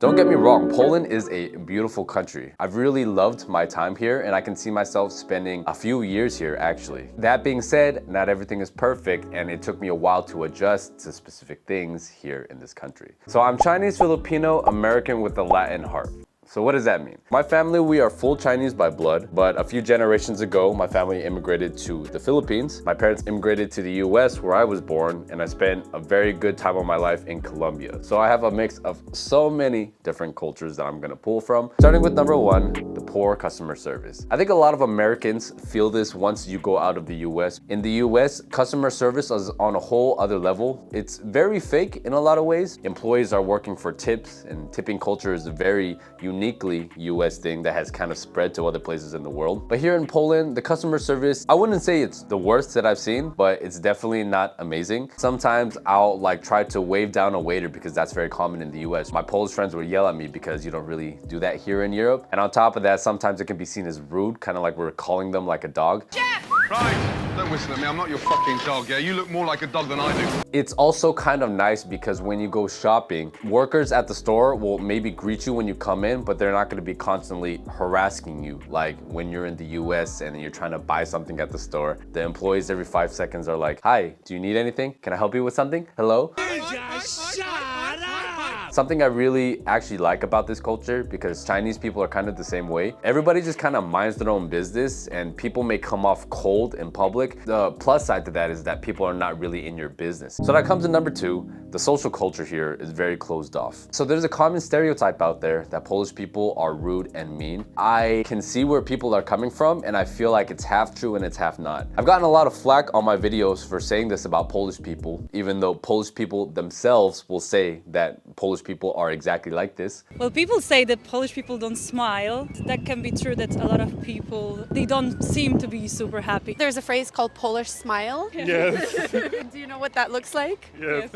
Don't get me wrong, Poland is a beautiful country. I've really loved my time here and I can see myself spending a few years here actually. That being said, not everything is perfect and it took me a while to adjust to specific things here in this country. So I'm Chinese Filipino American with a Latin heart. So what does that mean? My family, we are full Chinese by blood, but a few generations ago, my family immigrated to the Philippines. My parents immigrated to the US where I was born, and I spent a very good time of my life in Colombia. So I have a mix of so many different cultures that I'm gonna pull from. Starting with number one, the poor customer service. I think a lot of Americans feel this once you go out of the US. In the US, customer service is on a whole other level. It's very fake in a lot of ways. Employees are working for tips, and tipping culture is very uniquely US thing that has kind of spread to other places in the world. But here in Poland, the customer service, I wouldn't say it's the worst that I've seen, but it's definitely not amazing. Sometimes I'll try to wave down a waiter because that's very common in the US. My Polish friends will yell at me because you don't really do that here in Europe. And on top of that, sometimes it can be seen as rude, kind of like we're calling them like a dog. Right, don't whistle at me, I'm not your fucking dog, yeah? You look more like a dog than I do. It's also kind of nice because when you go shopping, workers at the store will maybe greet you when you come in, but they're not gonna be constantly harassing you. Like when you're in the US and you're trying to buy something at the store, the employees every 5 seconds are like, "Hi, do you need anything? Can I help you with something? Hello?" Something I really actually like about this culture, because Chinese people are kind of the same way. Everybody just kind of minds their own business and people may come off cold in public. The plus side to that is that people are not really in your business. So that comes to number two, the social culture here is very closed off. So there's a common stereotype out there that Polish people are rude and mean. I can see where people are coming from and I feel like it's half true and it's half not. I've gotten a lot of flack on my videos for saying this about Polish people, even though Polish people themselves will say that Polish people are exactly like this. Well, people say that Polish people don't smile. That can be true that a lot of people, they don't seem to be super happy. There's a phrase called Polish smile. Yes. Do you know what that looks like? Yes.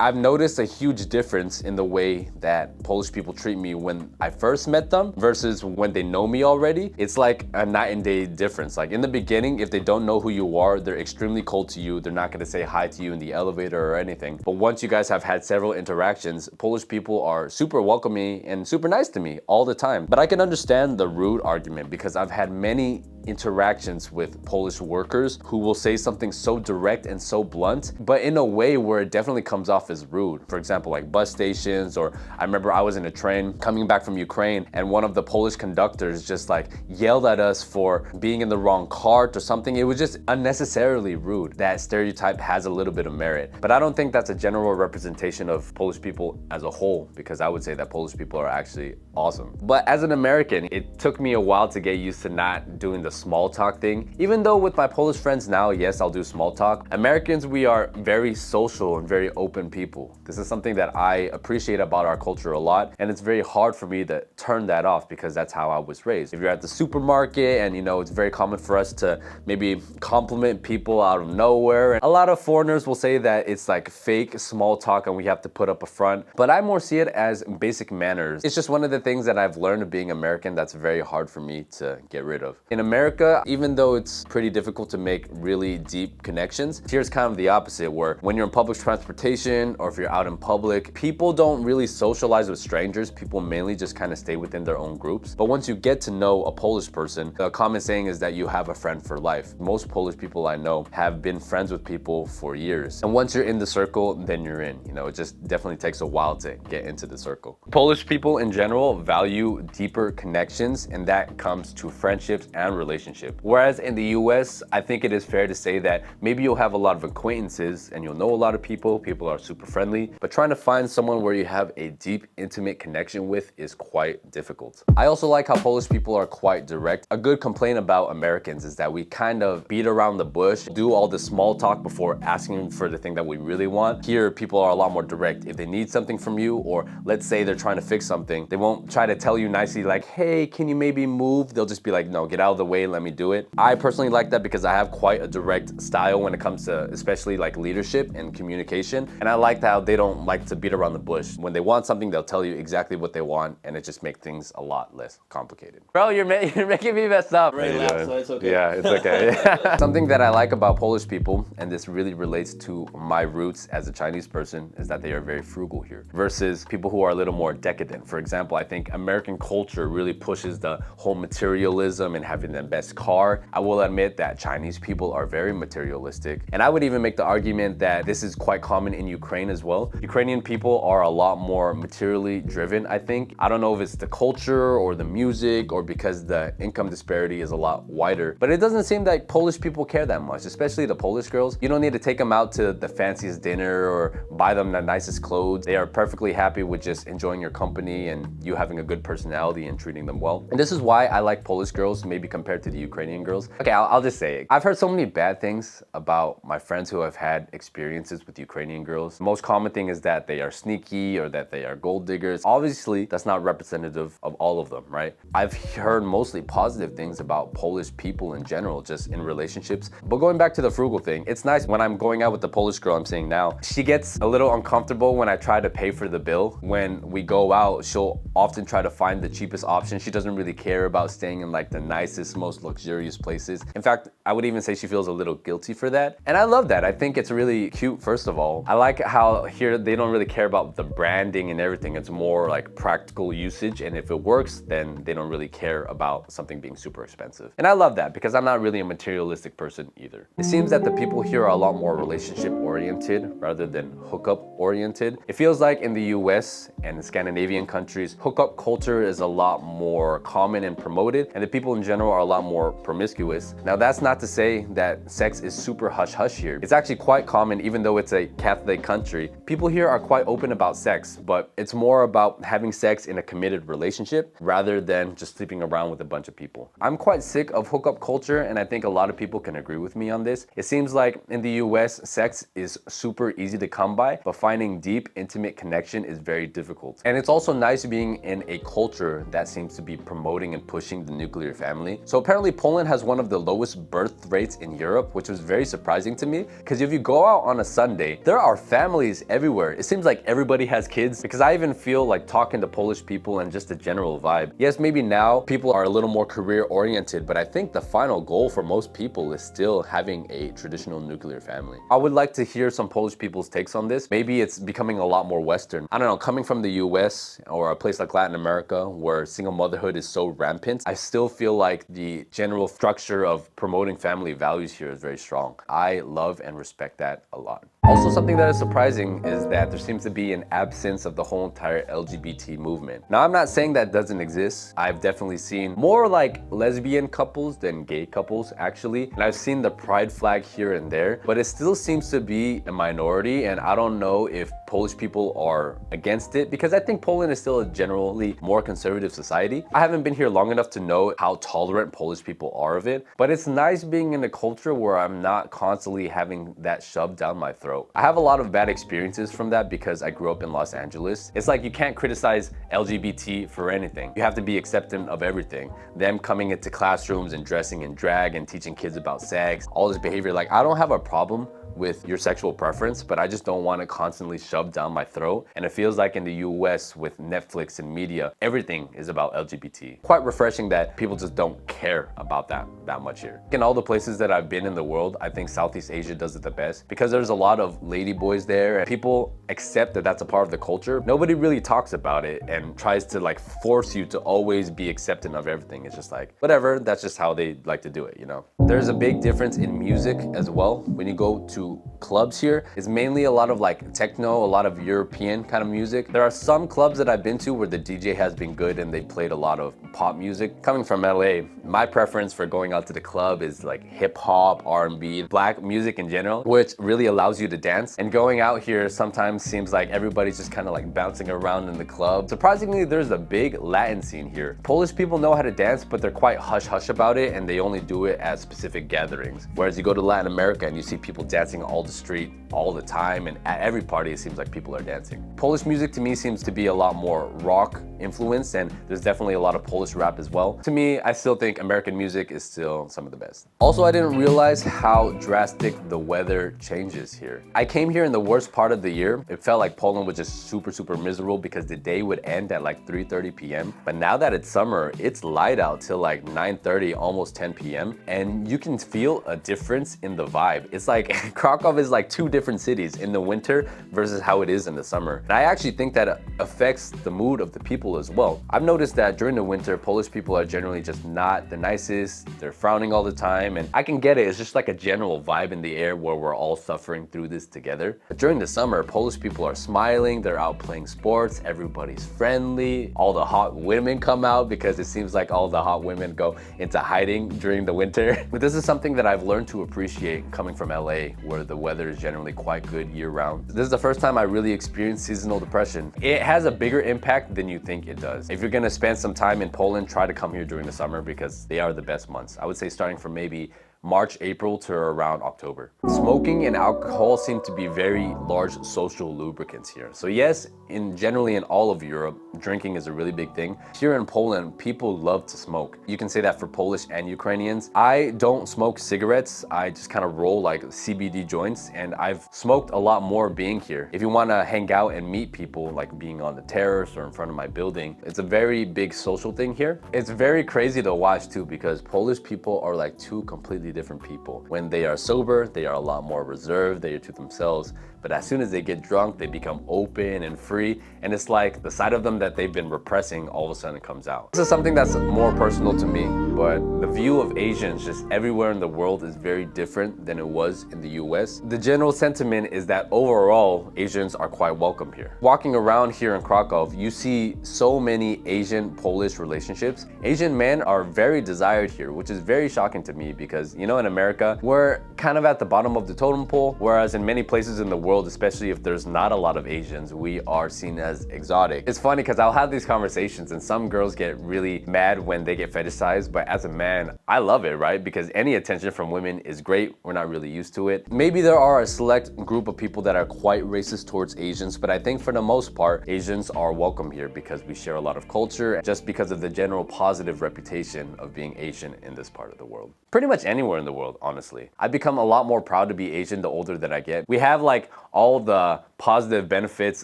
I've noticed a huge difference in the way that Polish people treat me when I first met them versus when they know me already. It's like a night and day difference. Like in the beginning, if they don't know who you are, they're extremely cold to you. They're not gonna say hi to you in the elevator or anything. But once you guys have had several interactions, Polish people are super welcoming and super nice to me all the time. But I can understand the rude argument because I've had many interactions with Polish workers who will say something so direct and so blunt, but in a way where it definitely comes off as rude. For example, like bus stations, or I remember I was in a train coming back from Ukraine and one of the Polish conductors just yelled at us for being in the wrong cart or something. It was just unnecessarily rude. That stereotype has a little bit of merit, but I don't think that's a general representation of Polish people as a whole, because I would say that Polish people are actually awesome. But as an American, it took me a while to get used to not doing the small talk thing. Even though with my Polish friends now, yes, I'll do small talk. Americans, we are very social and very open people. This is something that I appreciate about our culture a lot, and it's very hard for me to turn that off because that's how I was raised. If you're at the supermarket and it's very common for us to maybe compliment people out of nowhere. And a lot of foreigners will say that it's like fake small talk and we have to put up a front, but I more see it as basic manners. It's just one of the things that I've learned of being American that's very hard for me to get rid of. In America, even though it's pretty difficult to make really deep connections, here's kind of the opposite, where when you're in public transportation or if you're out in public, people don't really socialize with strangers. People mainly just kind of stay within their own groups. But once you get to know a Polish person, the common saying is that you have a friend for life. Most Polish people I know have been friends with people for years. And once you're in the circle, then you're in. It just definitely takes a while to get into the circle. Polish people in general value deeper connections, and that comes to friendships and relationships. Whereas in the US, I think it is fair to say that maybe you'll have a lot of acquaintances and you'll know a lot of people are super friendly, but trying to find someone where you have a deep, intimate connection with is quite difficult. I also like how Polish people are quite direct. A good complaint about Americans is that we kind of beat around the bush, do all the small talk before asking for the thing that we really want. Here, people are a lot more direct. If they need something from you, or let's say they're trying to fix something, they won't try to tell you nicely like, hey, can you maybe move? They'll just be like, no, get out of the way. way, let me do it. I personally like that because I have quite a direct style when it comes to especially like leadership and communication. And I like how they don't like to beat around the bush. When they want something, they'll tell you exactly what they want, and it just makes things a lot less complicated. Bro, you're making me mess up. Very loud, so it's okay. Yeah, it's okay. Something that I like about Polish people, and this really relates to my roots as a Chinese person, is that they are very frugal here versus people who are a little more decadent. For example, I think American culture really pushes the whole materialism and having the best car. I will admit that Chinese people are very materialistic. And I would even make the argument that this is quite common in Ukraine as well. Ukrainian people are a lot more materially driven, I think. I don't know if it's the culture or the music or because the income disparity is a lot wider, but it doesn't seem like Polish people care that much, especially the Polish girls. You don't need to take them out to the fanciest dinner or buy them the nicest clothes. They are perfectly happy with just enjoying your company and you having a good personality and treating them well. And this is why I like Polish girls maybe compared to the Ukrainian girls. Okay, I'll just say it. I've heard so many bad things about my friends who have had experiences with Ukrainian girls. The most common thing is that they are sneaky or that they are gold diggers. Obviously, that's not representative of all of them, right? I've heard mostly positive things about Polish people in general, just in relationships. But going back to the frugal thing, it's nice when I'm going out with the Polish girl I'm seeing now. She gets a little uncomfortable when I try to pay for the bill. When we go out, she'll often try to find the cheapest option. She doesn't really care about staying in like the nicest, most luxurious places. In fact, I would even say she feels a little guilty for that. And I love that. I think it's really cute, first of all. I like how here they don't really care about the branding and everything. It's more like practical usage. And if it works, then they don't really care about something being super expensive. And I love that because I'm not really a materialistic person either. It seems that the people here are a lot more relationship oriented rather than hookup oriented. It feels like in the US and in Scandinavian countries, hookup culture is a lot more common and promoted, and the people in general are a lot more promiscuous. Now, that's not to say that sex is super hush-hush here. It's actually quite common, even though it's a Catholic country. People here are quite open about sex, but it's more about having sex in a committed relationship rather than just sleeping around with a bunch of people. I'm quite sick of hookup culture, and I think a lot of people can agree with me on this. It seems like in the US, sex is super easy to come by, but finding deep, intimate connection is very difficult. And it's also nice being in a culture that seems to be promoting and pushing the nuclear family. So apparently Poland has one of the lowest birth rates in Europe, which was very surprising to me, because if you go out on a Sunday, there are families everywhere. It seems like everybody has kids, because I even feel like talking to Polish people and just the general vibe. Yes, maybe now people are a little more career oriented, but I think the final goal for most people is still having a traditional nuclear family. I would like to hear some Polish people's takes on this. Maybe it's becoming a lot more Western. I don't know, coming from the US or a place like Latin America where single motherhood is so rampant, I still feel like the general structure of promoting family values here is very strong. I love and respect that a lot. Also, something that is surprising is that there seems to be an absence of the whole entire LGBT movement. Now, I'm not saying that doesn't exist. I've definitely seen more like lesbian couples than gay couples, actually. And I've seen the pride flag here and there, but it still seems to be a minority. And I don't know if Polish people are against it because I think Poland is still a generally more conservative society. I haven't been here long enough to know how tolerant Polish people are of it, but it's nice being in a culture where I'm not constantly having that shoved down my throat. I have a lot of bad experiences from that because I grew up in Los Angeles. It's like you can't criticize LGBT for anything. You have to be accepting of everything. Them coming into classrooms and dressing in drag and teaching kids about sex, all this behavior. Like, I don't have a problem with your sexual preference, but I just don't want it constantly shoved down my throat. And it feels like in the US with Netflix and media, everything is about LGBT. Quite refreshing that people just don't care about that much here. In all the places that I've been in the world, I think Southeast Asia does it the best because there's a lot of lady boys there and people accept that that's a part of the culture. Nobody really talks about it and tries to like force you to always be accepting of everything. It's just like, whatever, that's just how they like to do it, you know? There's a big difference in music as well. When you go to clubs here, it's mainly a lot of like techno, a lot of European kind of music. There are some clubs that I've been to where the DJ has been good and they played a lot of pop music. Coming from LA, my preference for going out to the club is like hip hop, R&B, black music in general, which really allows you to dance. And going out here sometimes seems like everybody's just kind of like bouncing around in the club. Surprisingly, there's a big Latin scene here. Polish people know how to dance, but they're quite hush-hush about it and they only do it at specific gatherings. Whereas you go to Latin America and you see people dancing all the street all the time, and at every party it seems like people are dancing. Polish music to me seems to be a lot more rock influenced, and there's definitely a lot of Polish rap as well. To me, I still think American music is still some of the best. Also, I didn't realize how drastic the weather changes here. I came here in the worst part of the year. It felt like Poland was just super miserable because the day would end at like 3:30 p.m. But now that it's summer, it's light out till like 9:30, almost 10 p.m. And you can feel a difference in the vibe. It's like Krakow is like two different cities in the winter versus how it is in the summer. And I actually think that it affects the mood of the people as well. I've noticed that during the winter, Polish people are generally just not the nicest. They're frowning all the time, and I can get it. It's just like a general vibe in the air where we're all suffering through this together. But during the summer, Polish people are smiling, they're out playing sports, everybody's friendly, all the hot women come out because it seems like all the hot women go into hiding during the winter. But this is something that I've learned to appreciate coming from LA, where the weather is generally quite good year-round. This is the first time I really experienced seasonal depression. It has a bigger impact than you think it does. If you're gonna spend some time in Poland, try to come here during the summer because they are the best months. I would say starting from maybe March, April to around October. Smoking and alcohol seem to be very large social lubricants here. So yes, generally in all of Europe, drinking is a really big thing. Here in Poland, people love to smoke. You can say that for Polish and Ukrainians. I don't smoke cigarettes. I just kind of roll like CBD joints, and I've smoked a lot more being here. If you want to hang out and meet people, like being on the terrace or in front of my building, it's a very big social thing here. It's very crazy to watch too, because Polish people are like two completely different people. When they are sober, they are a lot more reserved, they are to themselves. But as soon as they get drunk, they become open and free. And it's like the side of them that they've been repressing all of a sudden comes out. This is something that's more personal to me, but the view of Asians just everywhere in the world is very different than it was in the US. The general sentiment is that overall, Asians are quite welcome here. Walking around here in Krakow, you see so many Asian-Polish relationships. Asian men are very desired here, which is very shocking to me because, you know, in America, we're kind of at the bottom of the totem pole, whereas in many places in the world, especially if there's not a lot of Asians, we are seen as exotic. It's funny because I'll have these conversations and some girls get really mad when they get fetishized, but as a man, I love it, right? Because any attention from women is great. We're not really used to it. Maybe there are a select group of people that are quite racist towards Asians, but I think for the most part, Asians are welcome here because we share a lot of culture, just because of the general positive reputation of being Asian in this part of the world. Pretty much anywhere in the world, honestly. I've become a lot more proud to be Asian the older that I get. We have like all the positive benefits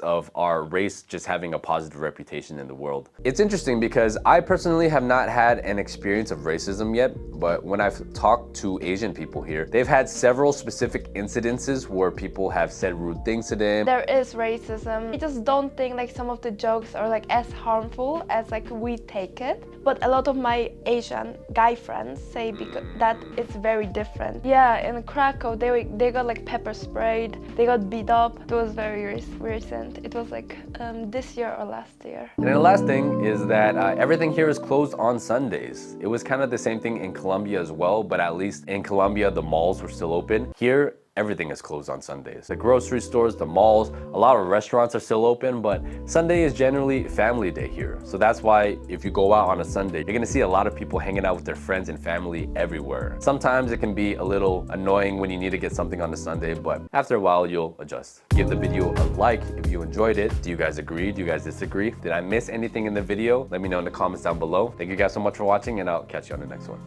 of our race just having a positive reputation in the world. It's interesting because I personally have not had an experience of racism yet, but when I've talked to Asian people here, they've had several specific incidences where people have said rude things to them. There is racism. I just don't think like some of the jokes are like as harmful as like we take it. But a lot of my Asian guy friends say that it's very different. Yeah, in Krakow, they got like pepper sprayed, they got beat up. It was very recent. It was like this year or last year. And then the last thing is that everything here is closed on Sundays. It was kind of the same thing in Colombia as well, but at least in Colombia, the malls were still open. Here, everything is closed on Sundays. The grocery stores, the malls, a lot of restaurants are still open, but Sunday is generally family day here. So that's why if you go out on a Sunday, you're gonna see a lot of people hanging out with their friends and family everywhere. Sometimes it can be a little annoying when you need to get something on a Sunday, but after a while, you'll adjust. Give the video a like if you enjoyed it. Do you guys agree? Do you guys disagree? Did I miss anything in the video? Let me know in the comments down below. Thank you guys so much for watching, and I'll catch you on the next one.